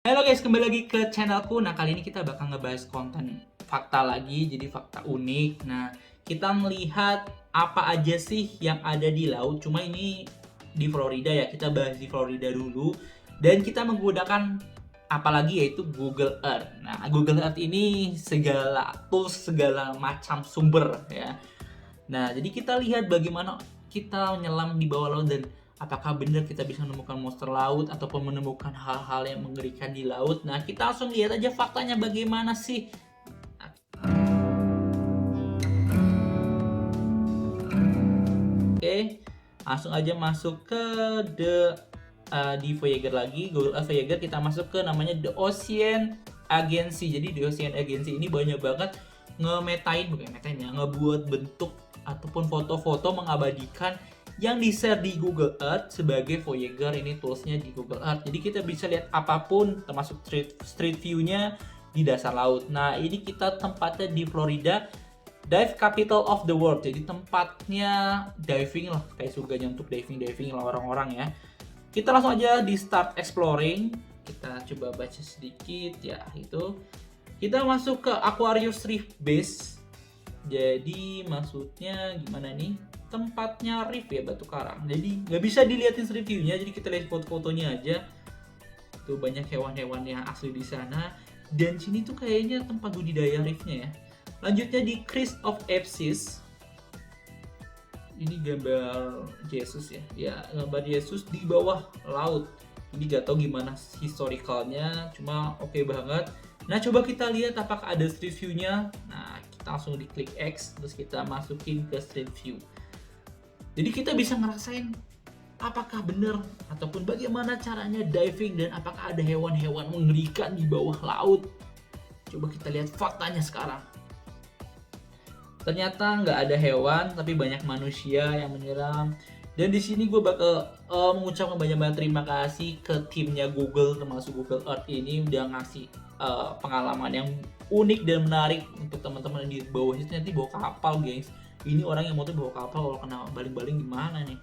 Halo guys, kembali lagi ke channelku. Nah, kali ini kita bakal ngebahas konten fakta lagi, jadi fakta unik. Nah, kita melihat apa aja sih yang ada di laut. Cuma ini di Florida ya, kita bahas di Florida dulu. Dan kita menggunakan apalagi yaitu Google Earth. Nah, Google Earth ini segala tools, segala macam sumber ya. Nah, jadi kita lihat bagaimana kita menyelam di bawah laut dan apakah benar kita bisa menemukan monster laut ataupun menemukan hal-hal yang mengerikan di laut. Nah, kita langsung lihat aja faktanya bagaimana sih. Oke, langsung aja masuk ke di Voyager lagi, Google Earth Voyager, kita masuk ke namanya The Ocean Agency. Jadi The Ocean Agency ini banyak banget ngebuat bentuk ataupun foto-foto mengabadikan yang di-share di Google Earth sebagai Voyager. Ini toolsnya di Google Earth. Jadi kita bisa lihat apapun termasuk street view-nya di dasar laut. Nah, ini kita tempatnya di Florida, dive capital of the world. Jadi tempatnya diving lah, kayak surganya untuk diving lah orang-orang ya. Kita langsung aja di start exploring. Kita coba baca sedikit ya, itu kita masuk ke Aquarius Reef Base. Jadi maksudnya gimana nih? Tempatnya reef ya, batu karang. Jadi nggak bisa dilihatin street view-nya, jadi kita lihat foto-fotonya aja. Tuh banyak hewan-hewan yang asli di sana. Dan sini tuh kayaknya tempat budidaya reefnya ya. Lanjutnya di Christ of Ephesus. Ini gambar Yesus ya. Ya, gambar Yesus di bawah laut. Ini gak tau gimana historicalnya, cuma oke banget. Nah, coba kita lihat apakah ada street view-nya. Nah, kita langsung diklik X, terus kita masukin ke street view. Jadi kita bisa ngerasain apakah benar ataupun bagaimana caranya diving dan apakah ada hewan-hewan mengerikan di bawah laut. Coba kita lihat faktanya sekarang. Ternyata nggak ada hewan, tapi banyak manusia yang menyelam. Dan di sini gue bakal mengucapkan banyak-banyak terima kasih ke timnya Google, termasuk Google Earth ini udah ngasih pengalaman yang unik dan menarik untuk teman-teman di bawah itu. Nanti bawa kapal guys. Ini orang yang mau tuh bawa kapal, kalau kena baling-baling gimana nih?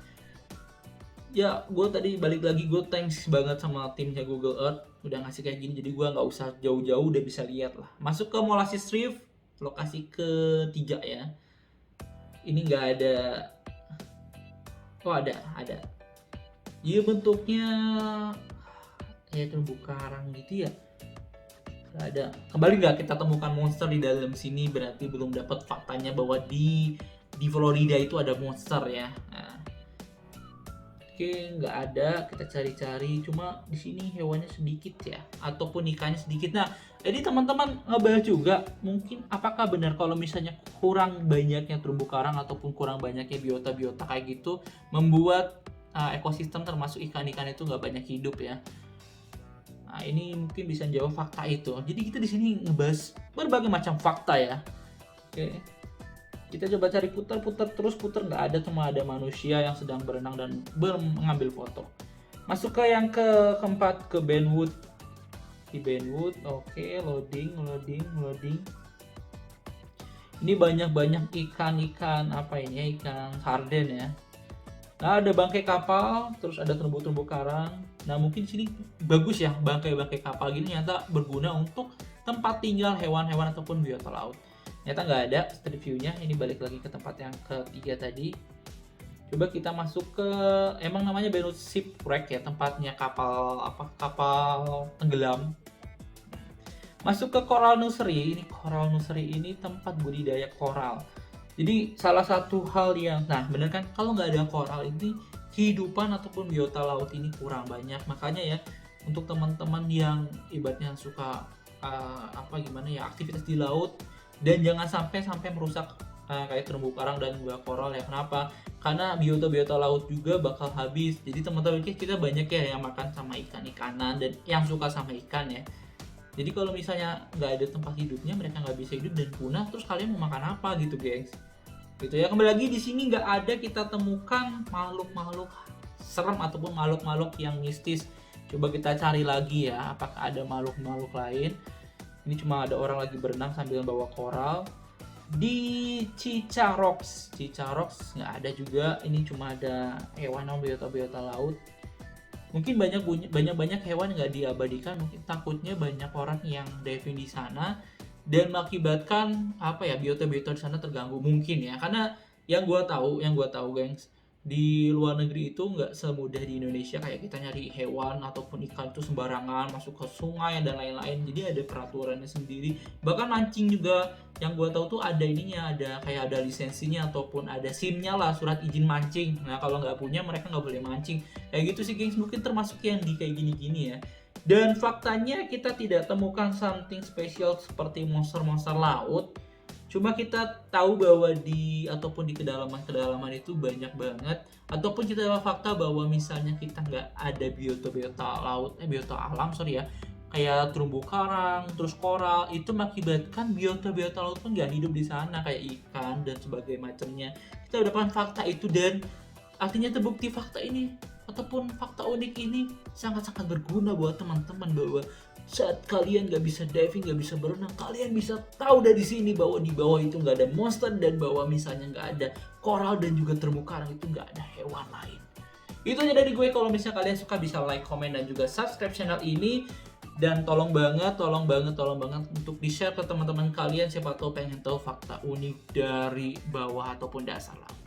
Ya, gue tadi balik lagi, gue thanks banget sama timnya Google Earth udah ngasih kayak gini, jadi gue nggak usah jauh-jauh udah bisa lihat lah. Masuk ke Molasses Reef, lokasi ketiga ya. Ini nggak ada. Oh, ada. Iya, bentuknya kayak terumbu karang gitu ya. Nggak ada. Kembali nggak kita temukan monster di dalam sini, berarti belum dapat faktanya bahwa di Florida itu ada monster ya. Nah, oke, nggak ada, kita cari-cari. Cuma di sini hewannya sedikit ya, ataupun ikannya sedikit. Nah, jadi teman-teman ngebahas juga, mungkin apakah benar kalau misalnya kurang banyaknya terumbu karang ataupun kurang banyaknya biota-biota kayak gitu membuat ekosistem termasuk ikan-ikan itu nggak banyak hidup ya. Nah, ini mungkin bisa jawab fakta itu. Jadi kita di sini ngebahas berbagai macam fakta ya. Oke. Kita coba cari, putar terus, nggak ada, cuma ada manusia yang sedang berenang dan mengambil foto. Masuk ke yang keempat, ke Benwood. Di Benwood, oke, loading. Ini banyak ikan apa ini ya, ikan sarden ya. Nah, ada bangkai kapal, terus ada terumbu karang. Nah, mungkin di sini bagus ya, bangkai kapal gini ternyata berguna untuk tempat tinggal hewan-hewan ataupun biota laut. Ternyata nggak ada street view-nya. Ini balik lagi ke tempat yang ketiga tadi. Coba kita masuk ke, emang namanya Benwood Shipwreck ya, tempatnya kapal tenggelam. Masuk ke Coral Nursery. Ini Coral Nursery ini tempat budidaya koral. Jadi salah satu hal yang, nah bener kan, kalau nggak ada koral ini kehidupan ataupun biota laut ini kurang banyak. Makanya ya, untuk teman-teman yang ibaratnya suka aktivitas di laut, dan jangan sampai merusak kayak terumbu karang dan gua koral ya. Kenapa? Karena biota laut juga bakal habis. Jadi teman-teman kita banyak ya yang makan sama ikan-ikanan dan yang suka sama ikan ya. Jadi kalau misalnya nggak ada tempat hidupnya, mereka nggak bisa hidup dan punah, terus kalian mau makan apa gitu guys? Gitu ya. Kembali lagi, di sini nggak ada kita temukan makhluk-makhluk serem ataupun makhluk-makhluk yang mistis. Coba kita cari lagi ya, apakah ada makhluk-makhluk lain. Ini cuma ada orang lagi berenang sambil bawa koral. Di Cica Rocks nggak ada juga. Ini cuma ada hewan biota laut. Mungkin banyak hewan nggak diabadikan, mungkin takutnya banyak orang yang diving di sana dan mengakibatkan apa ya, biota-biota di sana terganggu mungkin ya. Karena yang gua tahu gengs, di luar negeri itu nggak semudah di Indonesia kayak kita nyari hewan ataupun ikan itu sembarangan masuk ke sungai dan lain-lain. Jadi ada peraturannya sendiri. Bahkan mancing juga, yang gua tahu tuh ada ininya, ada kayak ada lisensinya ataupun ada SIM-nya lah, surat izin mancing. Nah kalau nggak punya mereka nggak boleh mancing. Kayak gitu sih gengs, mungkin termasuk yang di kayak gini-gini ya. Dan faktanya kita tidak temukan something spesial seperti monster-monster laut. Cuma kita tahu bahwa di ataupun di kedalaman-kedalaman itu banyak banget, ataupun kita tahu fakta bahwa misalnya kita nggak ada biota-biota laut, biota alam sorry ya, kayak terumbu karang, terus koral, itu mengakibatkan biota-biota laut pun nggak hidup di sana kayak ikan dan sebagainya macamnya. Kita udah paham fakta itu dan artinya terbukti fakta ini ataupun fakta unik ini sangat-sangat berguna buat teman-teman, bahwa saat kalian gak bisa diving, gak bisa berenang, kalian bisa tahu dari sini bahwa di bawah itu gak ada monster, dan bahwa misalnya gak ada koral dan juga terumbu karang itu gak ada hewan lain. Itu aja dari gue. Kalau misalnya kalian suka bisa like, comment, dan juga subscribe channel ini. Dan tolong banget untuk di share ke teman-teman kalian, siapa tahu pengen tahu fakta unik dari bawah ataupun dasar laut.